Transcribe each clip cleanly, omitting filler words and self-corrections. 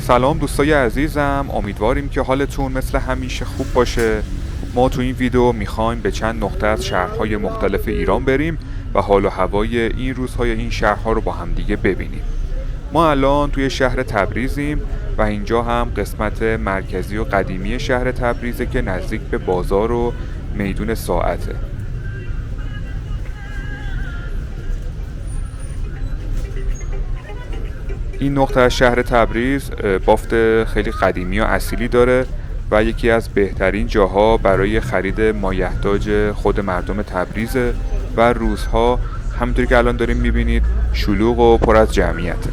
سلام دوستای عزیزم، امیدواریم که حالتون مثل همیشه خوب باشه. ما تو این ویدیو میخوایم به چند نقطه از شهرهای مختلف ایران بریم و حال و هوای این روزهای این شهرها رو با همدیگه ببینیم. ما الان توی شهر تبریزیم و اینجا هم قسمت مرکزی و قدیمی شهر تبریزه که نزدیک به بازار و میدون ساعته. این نقطه از شهر تبریز بافت خیلی قدیمی و اصیلی داره و یکی از بهترین جاها برای خرید مایحتاج خود مردم تبریزه و روزها همونطوری که الان داریم میبینید شلوغ و پر از جمعیته.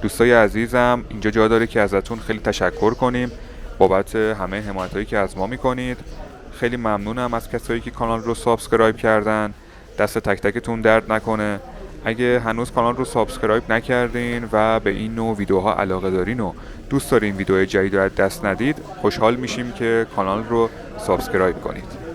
دوستای عزیزم، اینجا جا داره که ازتون خیلی تشکر کنیم بابت همه حمایتایی که از ما میکنید. خیلی ممنونم از کسایی که کانال رو سابسکرایب کردن. دست تک تکتون درد نکنه. اگه هنوز کانال رو سابسکرایب نکردین و به این نوع ویدیوها علاقه دارین و دوست دارین ویدیو جدید رو از دست ندید، خوشحال میشیم که کانال رو سابسکرایب کنید.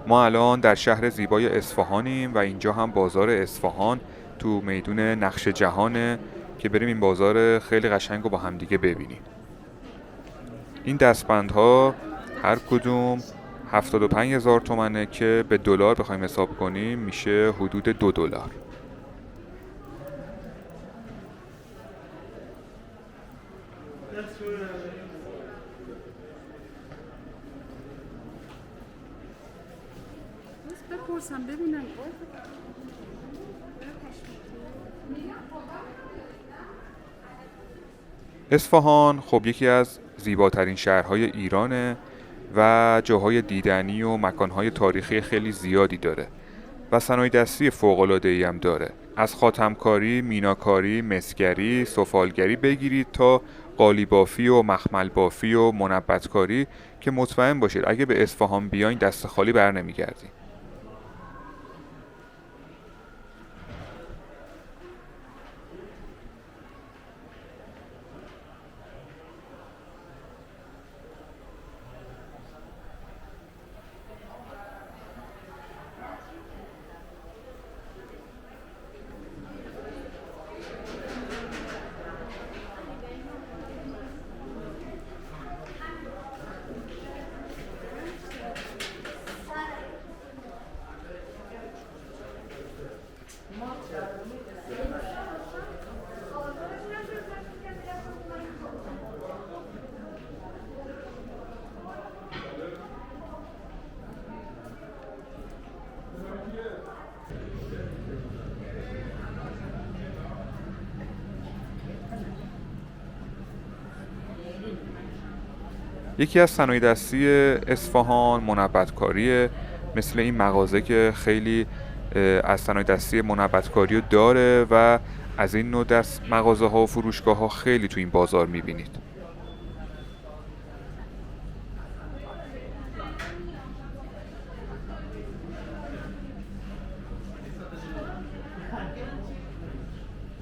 ما الان در شهر زیبای اصفهانیم و اینجا هم بازار اصفهان تو میدون نقش جهانه که بریم این بازار خیلی قشنگ رو با هم دیگه ببینیم. این دستبندها هر کدوم 75,000 تومنه که به دلار بخوایم حساب کنیم میشه حدود $2. بپرسم ببینم. اصفهان خب یکی از زیباترین شهرهای ایرانه و جاهای دیدنی و مکانهای تاریخی خیلی زیادی داره. و صنایع دستی فوق‌العاده‌ای هم داره. از خاتمکاری، میناکاری، مسگری، سفالگری بگیرید تا قالیبافی و مخمل بافی و منبت‌کاری که مطمئن باشید اگه به اصفهان بیاین دست خالی بر نمیگردین. یکی از صنایع دستی اصفهان منبت‌کاریه. مثل این مغازه که خیلی از صنایع دستی منبت‌کاری رو داره و از این نوع دست مغازه ها و فروشگاه ها خیلی تو این بازار میبینید.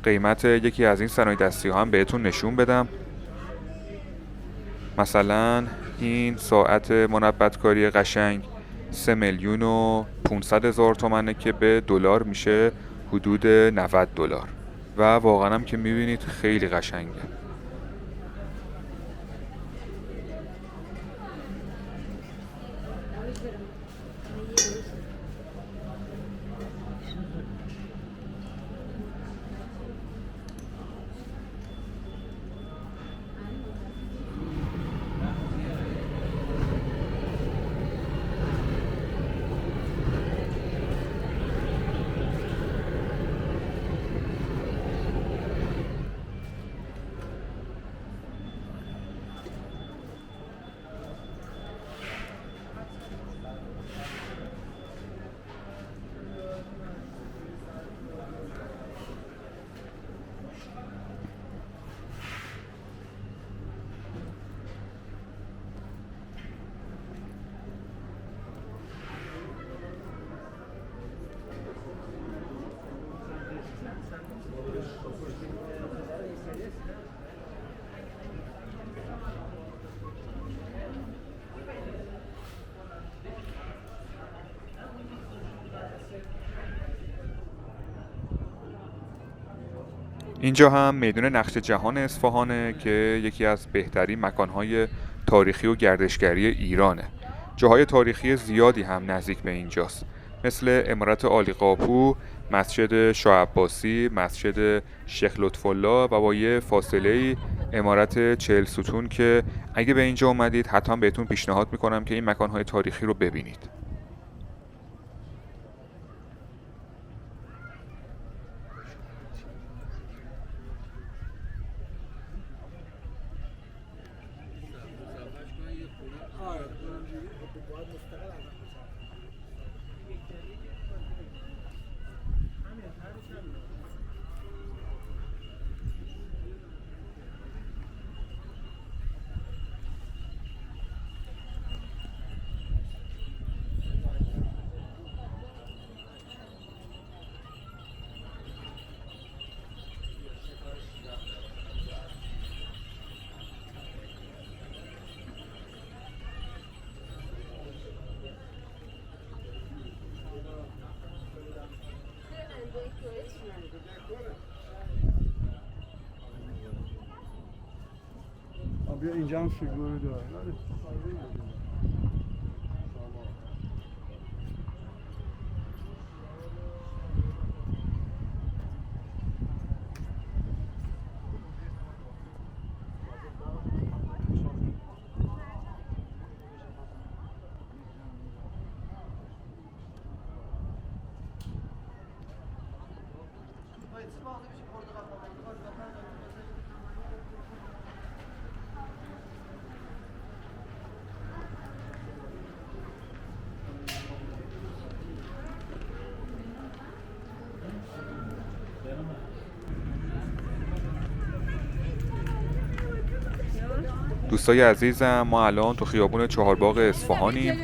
قیمت یکی از این صنایع دستی ها هم بهتون نشون بدم. مثلا این ساعت منبت‌کاری قشنگ 3,500,000 تومنه که به دلار میشه حدود $90 و واقعا هم که میبینید خیلی قشنگه. اینجا هم میدون نقش جهان اصفهانه که یکی از بهترین مکانهای تاریخی و گردشگری ایرانه. جاهای تاریخی زیادی هم نزدیک به اینجاست، مثل عمارت عالی قاپو، مسجد شاه عباسی، مسجد شیخ لطف‌الله و با یه فاصله عمارت 40 ستون که اگه به اینجا اومدید حتما بهتون پیشنهاد میکنم که این مکانهای تاریخی رو ببینید. بیا اینجا هم فیگور داره. دوستای عزیزم، ما الان تو خیابون چهارباغ اصفهانیم،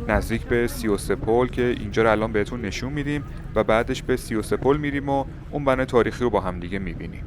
نزدیک به 33 پل که اینجا رو الان بهتون نشون میدیم و بعدش به 33 پل میریم و اون بنا تاریخی رو با هم دیگه میبینیم.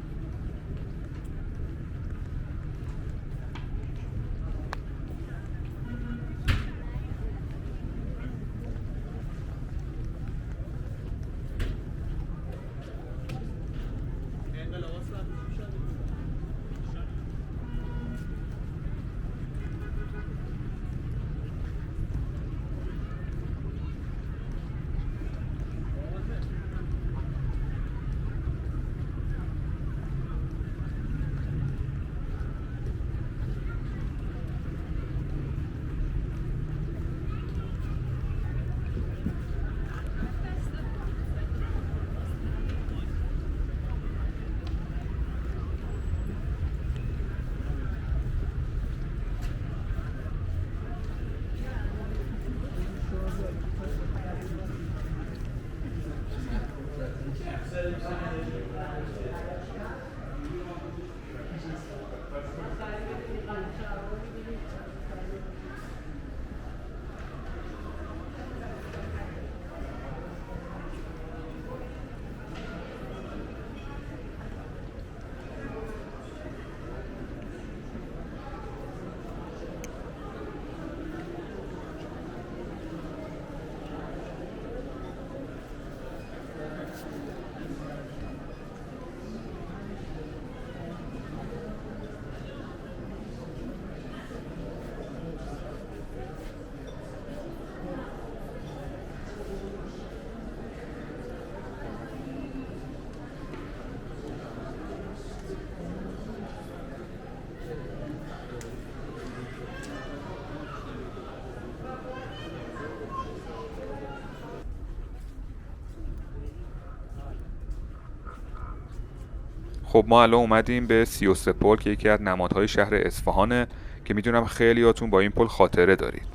خب ما الان اومدیم به 33 پل که یکی از نمادهای شهر اصفهانه که میدونم خیلیاتون با این پل خاطره دارید.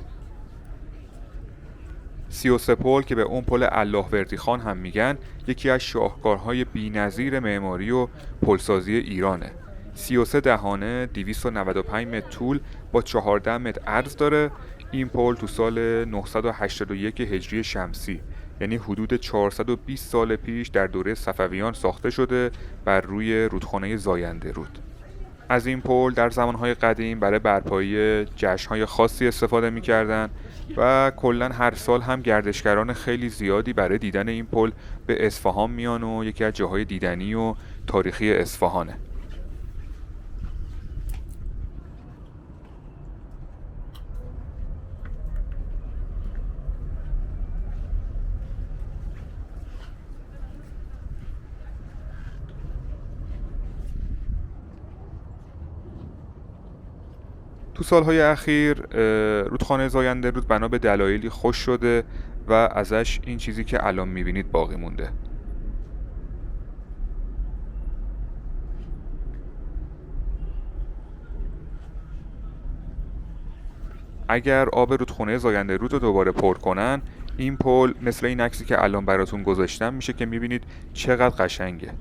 33 پل که به اون پل اللهوردی خان هم میگن، یکی از شاهکارهای بی‌نظیر معماری و پلسازی ایرانه. 33 دهانه، 295 متر طول با 14 متر عرض داره. این پل تو سال 981 هجری شمسی، یعنی حدود 420 سال پیش، در دوره صفویان ساخته شده بر روی رودخانه زاینده رود. از این پل در زمانهای قدیم برای برپایی جشن‌های خاصی استفاده می‌کردن و کلاً هر سال هم گردشگران خیلی زیادی برای دیدن این پل به اصفهان میان و یکی از جاهای دیدنی و تاریخی اصفهانه. تو سالهای اخیر رودخانه زاینده رود بنا به دلایلی خشک شده و ازش این چیزی که الان میبینید باقی مونده. اگر آب رودخانه زاینده رود رو دوباره پر کنن، این پل مثل این عکسی که الان براتون گذاشتم میشه که میبینید چقدر قشنگه.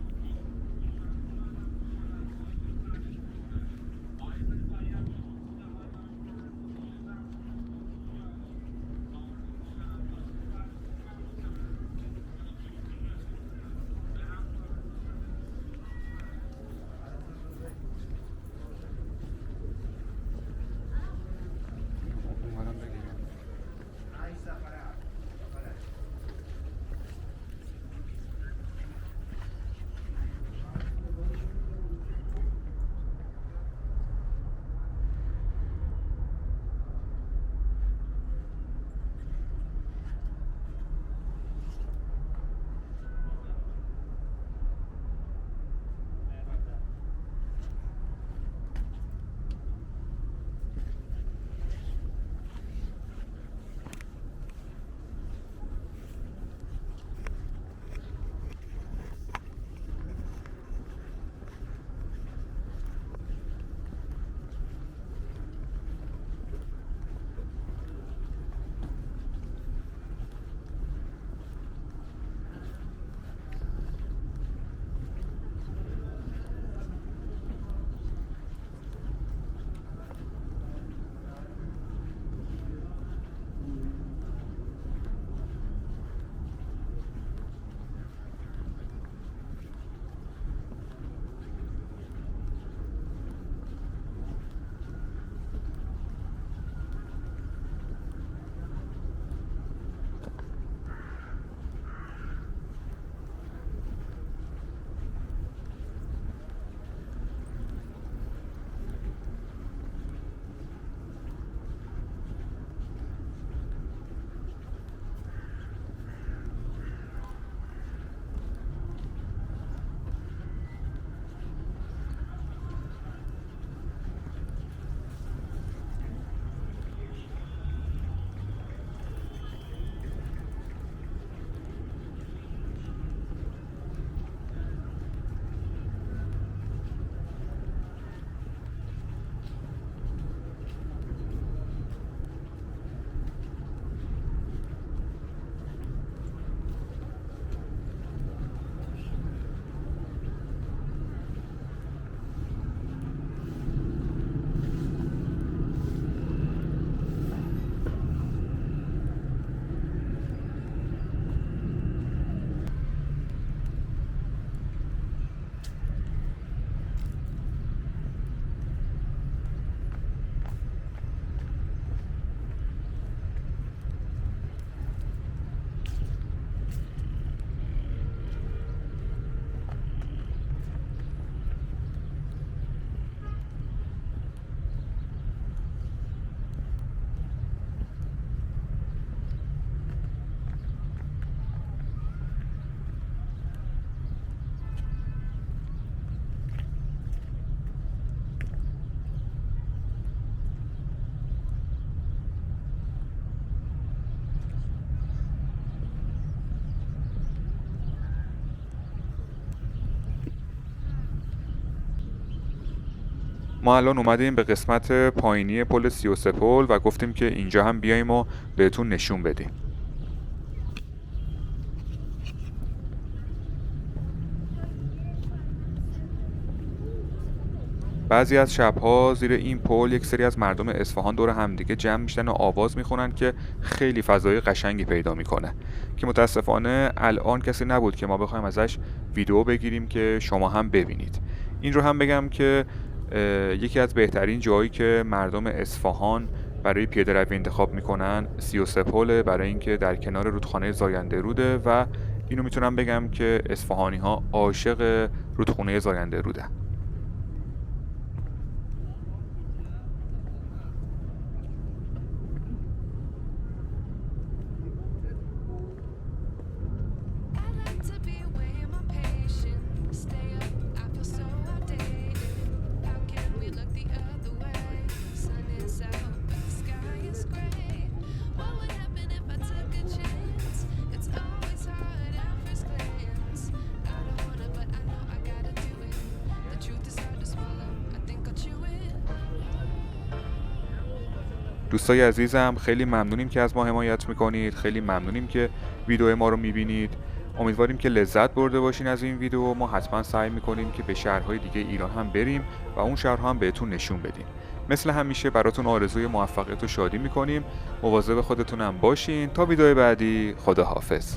ما الان اومدیم به قسمت پایینی پل 33 پل و گفتیم که اینجا هم بیایم و بهتون نشون بدیم. بعضی از شب‌ها زیر این پل یک سری از مردم اصفهان دور همدیگه جمع میشن و آواز میخونن که خیلی فضای قشنگی پیدا میکنه که متاسفانه الان کسی نبود که ما بخوایم ازش ویدیو بگیریم که شما هم ببینید. این رو هم بگم که یکی از بهترین جایی که مردم اصفهان برای پیاده روی انتخاب میکنن 33 پل، برای اینکه در کنار رودخانه زاینده روده و اینو میتونم بگم که اصفهانی ها عاشق رودخونه زاینده روده. دوستای عزیزم، خیلی ممنونیم که از ما حمایت میکنید، خیلی ممنونیم که ویدیو ما رو میبینید. امیدواریم که لذت برده باشین از این ویدیو. ما حتما سعی میکنیم که به شهرهای دیگه ایران هم بریم و اون شهرها هم بهتون نشون بدیم. مثل همیشه براتون آرزوی موفقیت و شادی میکنیم. مواظب خودتونم باشین. تا ویدیو بعدی، خداحافظ.